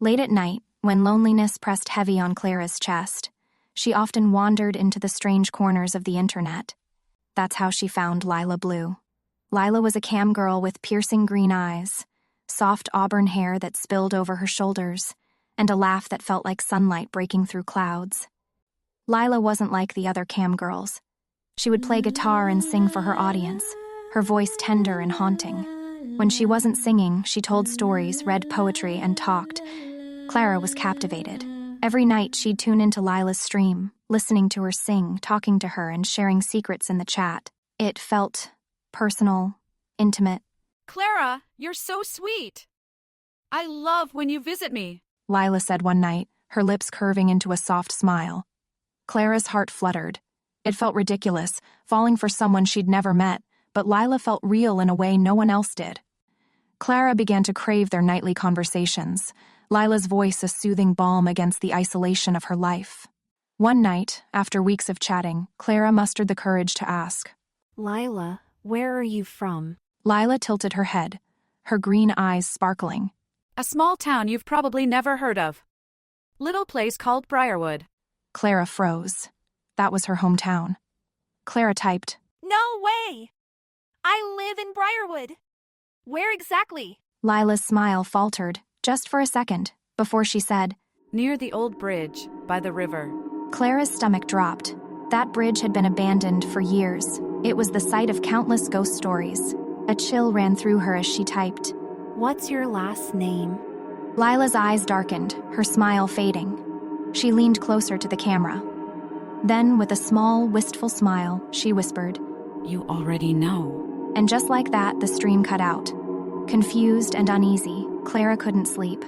Late at night, when loneliness pressed heavy on Clara's chest, she often wandered into the strange corners of the internet. That's how she found LilaBlue. Lila was a camgirl with piercing green eyes, soft auburn hair that spilled over her shoulders, and a laugh that felt like sunlight breaking through clouds. Lila wasn't like the other camgirls. She would play guitar and sing for her audience, her voice tender and haunting. When she wasn't singing, she told stories, read poetry, and talked. Clara was captivated. Every night she'd tune into Lila's stream, listening to her sing, talking to her, and sharing secrets in the chat. It felt personal, intimate. Clara, you're so sweet. I love when you visit me, Lila said one night, her lips curving into a soft smile. Clara's heart fluttered. It felt ridiculous, falling for someone she'd never met, but Lila felt real in a way no one else did. Clara began to crave their nightly conversations, Lila's voice a soothing balm against the isolation of her life. One night, after weeks of chatting, Clara mustered the courage to ask, Lila, where are you from? Lila tilted her head, her green eyes sparkling. A small town you've probably never heard of. Little place called Briarwood. Clara froze. That was her hometown. Clara typed, No way! I live in Briarwood. Where exactly? Lila's smile faltered, just for a second, before she said, Near the old bridge, by the river. Clara's stomach dropped. That bridge had been abandoned for years. It was the site of countless ghost stories. A chill ran through her as she typed. What's your last name? Lila's eyes darkened, her smile fading. She leaned closer to the camera. Then, with a small, wistful smile, she whispered, You already know. And just like that, the stream cut out. Confused and uneasy, Clara couldn't sleep.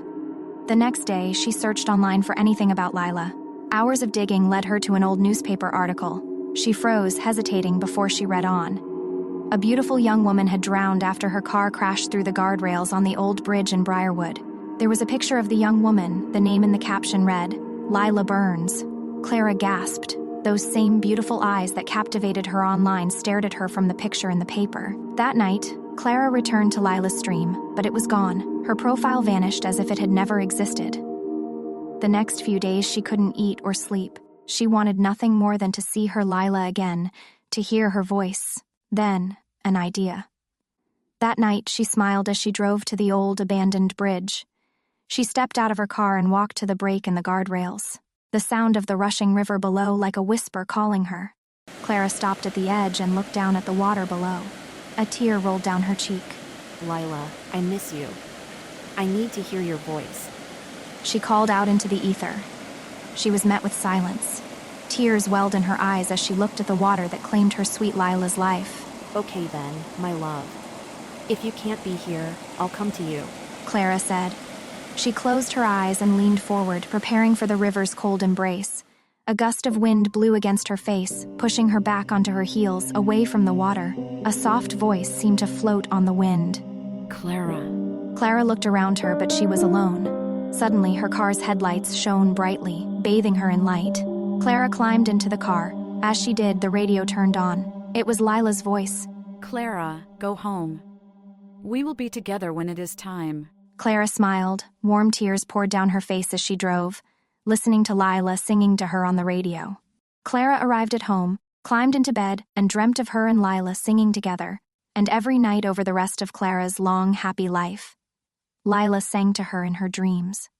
The next day, she searched online for anything about Lila. Hours of digging led her to an old newspaper article. She froze, hesitating before she read on. A beautiful young woman had drowned after her car crashed through the guardrails on the old bridge in Briarwood. There was a picture of the young woman, the name in the caption read, Lila Burns. Clara gasped. Those same beautiful eyes that captivated her online stared at her from the picture in the paper. That night, Clara returned to Lila's stream, but it was gone. Her profile vanished as if it had never existed. The next few days she couldn't eat or sleep. She wanted nothing more than to see her Lila again, to hear her voice. Then, an idea. That night, she smiled as she drove to the old, abandoned bridge. She stepped out of her car and walked to the break in the guardrails, the sound of the rushing river below like a whisper calling her. Clara stopped at the edge and looked down at the water below. A tear rolled down her cheek. Lila, I miss you. I need to hear your voice. She called out into the ether. She was met with silence. Tears welled in her eyes as she looked at the water that claimed her sweet Lila's life. Okay then, my love. If you can't be here, I'll come to you, Clara said. She closed her eyes and leaned forward, preparing for the river's cold embrace. A gust of wind blew against her face, pushing her back onto her heels, away from the water. A soft voice seemed to float on the wind. Clara. Clara looked around her, but she was alone. Suddenly, her car's headlights shone brightly, bathing her in light. Clara climbed into the car. As she did, the radio turned on. It was Lila's voice. Clara, go home. We will be together when it is time. Clara smiled. Warm tears poured down her face as she drove, listening to Lila singing to her on the radio. Clara arrived at home, climbed into bed, and dreamt of her and Lila singing together, and every night over the rest of Clara's long, happy life. Lila sang to her in her dreams.